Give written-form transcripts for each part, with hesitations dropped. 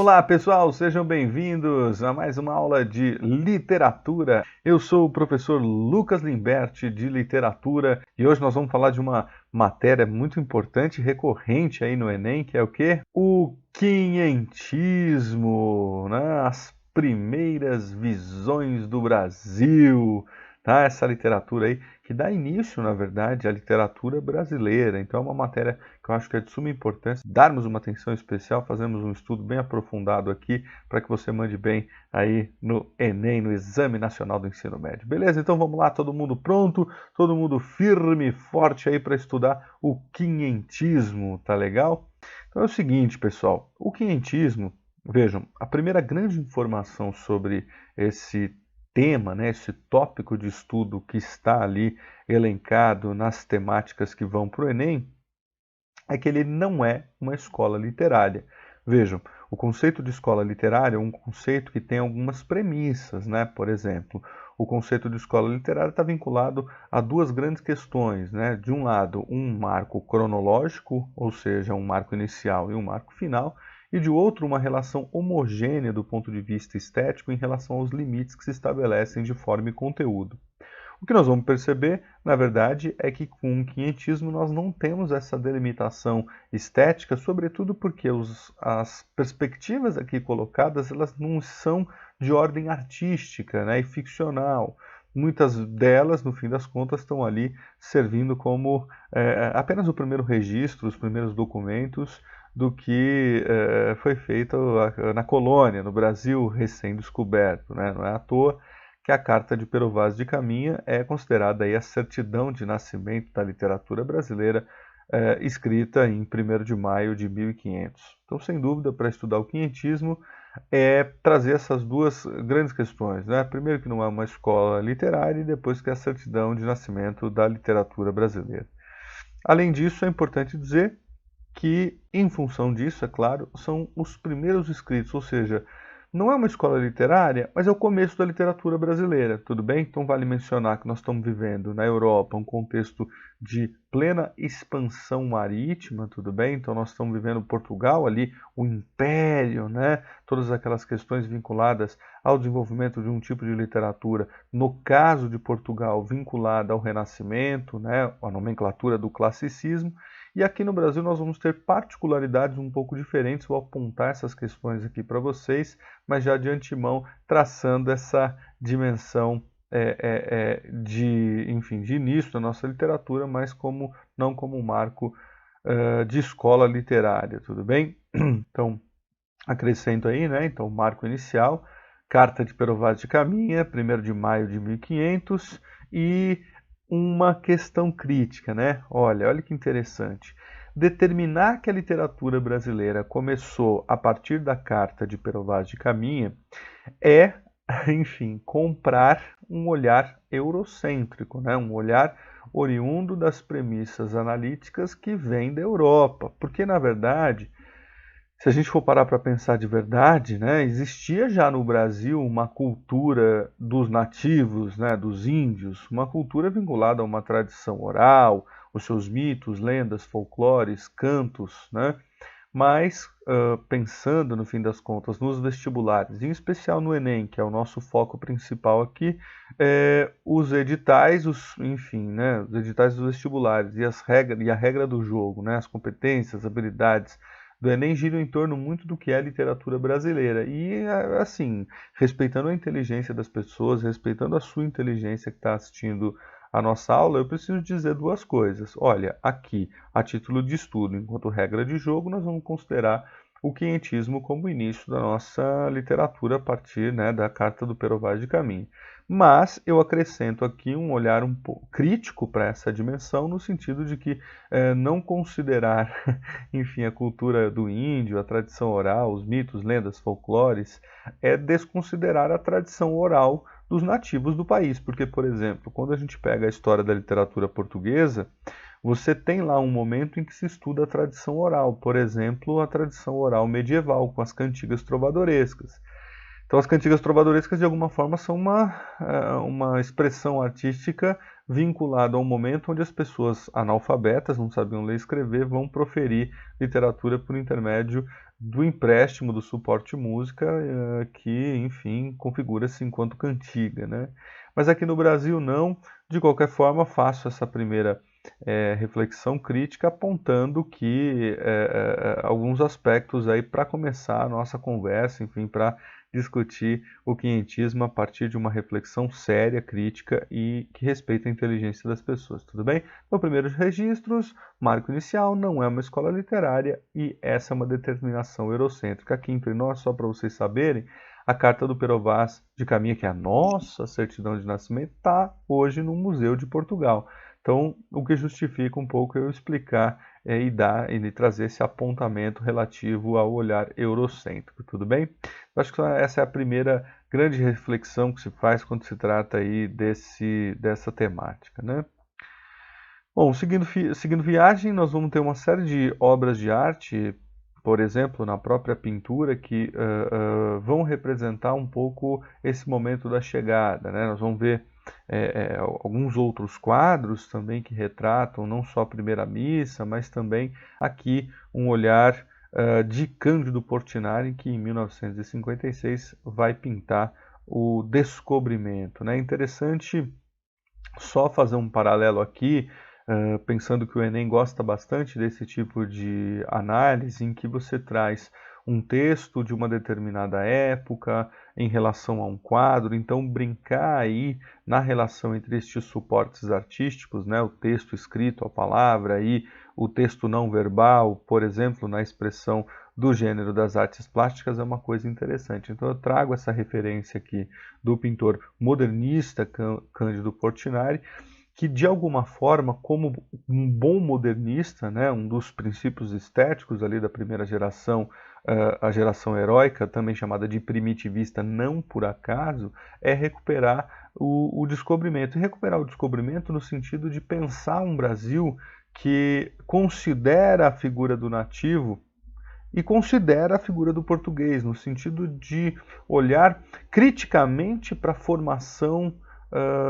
Olá pessoal, sejam bem-vindos a mais uma aula de literatura. Eu sou o professor Lucas Limberti de literatura e hoje nós vamos falar de uma matéria muito importante e recorrente aí no Enem, que é o quê? O quinhentismo, né? As primeiras visões do Brasil, tá? Essa literatura aí que dá início, na verdade, à literatura brasileira. Então é uma matéria que eu acho que é de suma importância darmos uma atenção especial, fazemos um estudo bem aprofundado aqui para que você mande bem aí no Enem, no Exame Nacional do Ensino Médio. Beleza? Então vamos lá, todo mundo pronto? Todo mundo firme e forte aí para estudar o quinhentismo, tá legal? Então é o seguinte, pessoal, o quinhentismo, vejam, a primeira grande informação sobre esse tema, né, esse tópico de estudo que está ali elencado nas temáticas que vão para o Enem, é que ele não é uma escola literária. Vejam, o conceito de escola literária é um conceito que tem algumas premissas, né? Por exemplo, o conceito de escola literária está vinculado a duas grandes questões, né? De um lado, um marco cronológico, ou seja, um marco inicial e um marco final, e de outro, uma relação homogênea do ponto de vista estético em relação aos limites que se estabelecem de forma e conteúdo. O que nós vamos perceber, na verdade, é que com o quinhentismo nós não temos essa delimitação estética, sobretudo porque as perspectivas aqui colocadas elas não são de ordem artística, né, e ficcional. Muitas delas, no fim das contas, estão ali servindo como apenas o primeiro registro, os primeiros documentos do que foi feito na colônia, no Brasil recém-descoberto, né? Não é à toa que a Carta de Pero Vaz de Caminha é considerada aí a certidão de nascimento da literatura brasileira, escrita em 1º de maio de 1500. Então, sem dúvida, para estudar o quinhentismo, é trazer essas duas grandes questões, né? Primeiro que não é uma escola literária e depois que é a certidão de nascimento da literatura brasileira. Além disso, é importante dizer que, em função disso, é claro, são os primeiros escritos, ou seja, não é uma escola literária, mas é o começo da literatura brasileira, tudo bem? Então vale mencionar que nós estamos vivendo na Europa um contexto de plena expansão marítima, tudo bem? Então nós estamos vivendo Portugal ali, o Império, né? Todas aquelas questões vinculadas ao desenvolvimento de um tipo de literatura, no caso de Portugal, vinculada ao Renascimento, né? A nomenclatura do classicismo. E aqui no Brasil nós vamos ter particularidades um pouco diferentes, vou apontar essas questões aqui para vocês, mas já de antemão traçando essa dimensão de início da nossa literatura, mas não como um marco de escola literária, tudo bem? Então, acrescento aí, né? Então, marco inicial, Carta de Pero Vaz de Caminha, 1º de maio de 1500, e uma questão crítica, né? Olha que interessante. Determinar que a literatura brasileira começou a partir da Carta de Pero Vaz de Caminha é, enfim, comprar um olhar eurocêntrico, né? Um olhar oriundo das premissas analíticas que vêm da Europa. Porque, na verdade, se a gente for parar para pensar de verdade, né, existia já no Brasil uma cultura dos nativos, né, dos índios, uma cultura vinculada a uma tradição oral, os seus mitos, lendas, folclores, cantos, né? Mas, pensando no fim das contas nos vestibulares, em especial no Enem, que é o nosso foco principal aqui, os editais, enfim, né, os editais dos vestibulares e a regra do jogo, né, as competências, habilidades do Enem giram em torno muito do que é a literatura brasileira. E, assim, respeitando a inteligência das pessoas, respeitando a sua inteligência que está assistindo a nossa aula, eu preciso dizer duas coisas. Olha, aqui, a título de estudo, enquanto regra de jogo, nós vamos considerar o quinhentismo como início da nossa literatura a partir, né, da Carta do Pero Vaz de Caminha. Mas eu acrescento aqui um olhar um pouco crítico para essa dimensão, no sentido de que não considerar, enfim, a cultura do índio, a tradição oral, os mitos, lendas, folclores, é desconsiderar a tradição oral dos nativos do país. Porque, por exemplo, quando a gente pega a história da literatura portuguesa, você tem lá um momento em que se estuda a tradição oral, por exemplo, a tradição oral medieval, com as cantigas trovadorescas. Então, as cantigas trovadorescas, de alguma forma, são uma expressão artística vinculada a um momento onde as pessoas analfabetas, não sabiam ler e escrever, vão proferir literatura por intermédio do empréstimo, do suporte música, que, enfim, configura-se enquanto cantiga, né? Mas aqui no Brasil não. De qualquer forma, faço essa primeira reflexão crítica apontando que alguns aspectos aí para começar a nossa conversa, enfim, para discutir o quinhentismo a partir de uma reflexão séria, crítica e que respeita a inteligência das pessoas, tudo bem? Então, primeiros registros, marco inicial, não é uma escola literária e essa é uma determinação eurocêntrica. Aqui entre nós, só para vocês saberem, a carta do Pero Vaz de Caminha, que é a nossa certidão de nascimento, está hoje no Museu de Portugal. Então, o que justifica um pouco eu explicar e trazer esse apontamento relativo ao olhar eurocêntrico, tudo bem? Eu acho que essa é a primeira grande reflexão que se faz quando se trata aí dessa temática, né? Bom, seguindo viagem, nós vamos ter uma série de obras de arte, por exemplo, na própria pintura, que vão representar um pouco esse momento da chegada, né? Nós vamos ver alguns outros quadros também que retratam não só a primeira missa, mas também aqui um olhar de Cândido Portinari, que em 1956 vai pintar o Descobrimento, né? Interessante só fazer um paralelo aqui, pensando que o Enem gosta bastante desse tipo de análise, em que você traz um texto de uma determinada época em relação a um quadro, então brincar aí na relação entre estes suportes artísticos, né, o texto escrito, a palavra e o texto não verbal, por exemplo, na expressão do gênero das artes plásticas, é uma coisa interessante. Então eu trago essa referência aqui do pintor modernista Cândido Portinari, que de alguma forma, como um bom modernista, né, um dos princípios estéticos ali da primeira geração, a geração heróica, também chamada de primitivista, não por acaso, é recuperar o descobrimento. E recuperar o descobrimento no sentido de pensar um Brasil que considera a figura do nativo e considera a figura do português, no sentido de olhar criticamente para a formação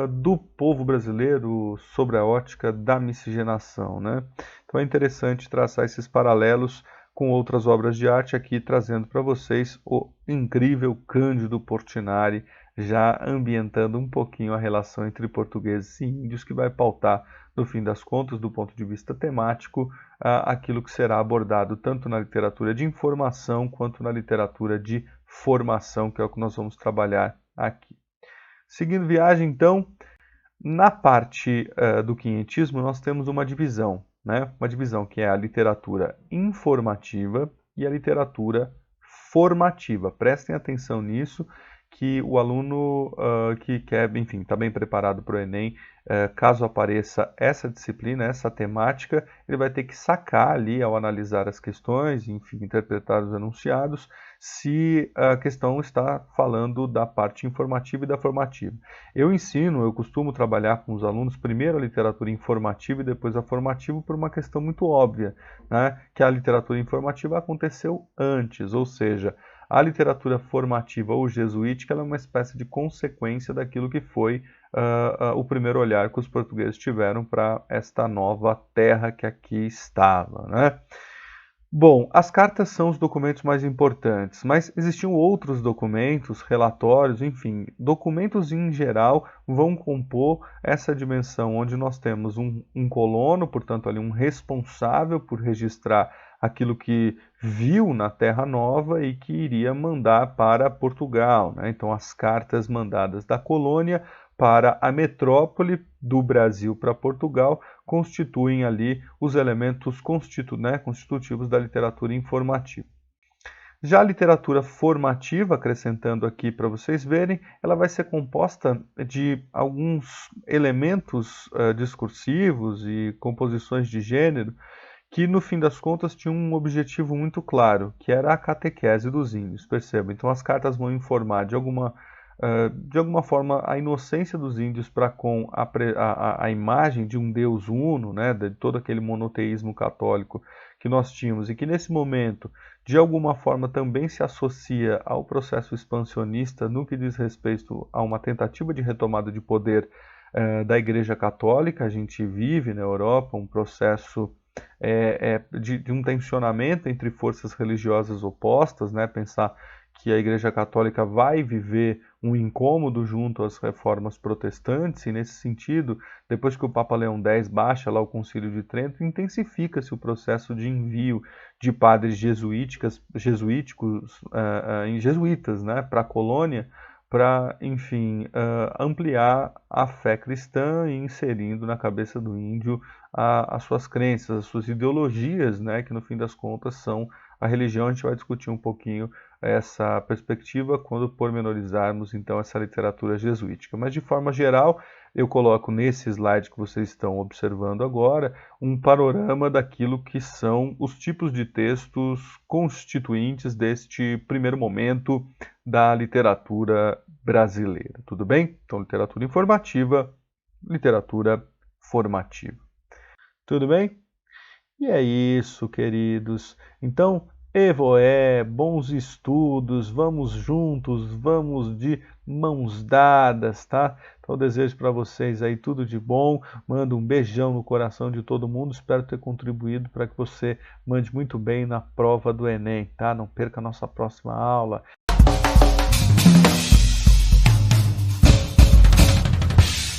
do povo brasileiro sobre a ótica da miscigenação, né? Então é interessante traçar esses paralelos com outras obras de arte aqui, trazendo para vocês o incrível Cândido Portinari, já ambientando um pouquinho a relação entre portugueses e índios, que vai pautar, no fim das contas, do ponto de vista temático, aquilo que será abordado tanto na literatura de informação quanto na literatura de formação, que é o que nós vamos trabalhar aqui. Seguindo viagem, então, na parte do quinhentismo, nós temos uma divisão, né? Uma divisão que é a literatura informativa e a literatura formativa. Prestem atenção nisso, que o aluno que quer, enfim, está bem preparado para o Enem, caso apareça essa disciplina, essa temática, ele vai ter que sacar ali, ao analisar as questões, enfim, interpretar os enunciados, se a questão está falando da parte informativa e da formativa. Eu costumo trabalhar com os alunos primeiro a literatura informativa e depois a formativa por uma questão muito óbvia, né? Que a literatura informativa aconteceu antes, ou seja, a literatura formativa ou jesuítica ela é uma espécie de consequência daquilo que foi o primeiro olhar que os portugueses tiveram para esta nova terra que aqui estava, né? Bom, as cartas são os documentos mais importantes, mas existiam outros documentos, relatórios, enfim, documentos em geral vão compor essa dimensão onde nós temos um colono, portanto ali um responsável por registrar aquilo que viu na Terra Nova e que iria mandar para Portugal, né? Então as cartas mandadas da colônia para a metrópole do Brasil para Portugal constituem ali os elementos constitutivos da literatura informativa. Já a literatura formativa, acrescentando aqui para vocês verem, ela vai ser composta de alguns elementos discursivos e composições de gênero que, no fim das contas, tinham um objetivo muito claro, que era a catequese dos índios, percebam. Então as cartas vão informar de alguma de alguma forma, a inocência dos índios para com a imagem de um Deus uno, né, de todo aquele monoteísmo católico que nós tínhamos, e que nesse momento, de alguma forma, também se associa ao processo expansionista no que diz respeito a uma tentativa de retomada de poder da Igreja Católica. A gente vive na Europa um processo de um tensionamento entre forças religiosas opostas, né? Pensar que a Igreja Católica vai viver um incômodo junto às reformas protestantes, e nesse sentido, depois que o Papa Leão X baixa lá o Concílio de Trento, intensifica-se o processo de envio de padres jesuíticos, jesuítas, né, para a colônia, para, enfim, ampliar a fé cristã e inserindo na cabeça do índio as suas crenças, as suas ideologias, né, que no fim das contas são a religião. A gente vai discutir um pouquinho essa perspectiva quando pormenorizarmos então essa literatura jesuítica. Mas de forma geral, eu coloco nesse slide que vocês estão observando agora um panorama daquilo que são os tipos de textos constituintes deste primeiro momento da literatura brasileira. Tudo bem? Então, literatura informativa, literatura formativa. Tudo bem? E é isso, queridos. Então, Evoé, bons estudos, vamos juntos, vamos de mãos dadas, tá? Então, eu desejo para vocês aí tudo de bom. Mando um beijão no coração de todo mundo. Espero ter contribuído para que você mande muito bem na prova do Enem, tá? Não perca a nossa próxima aula.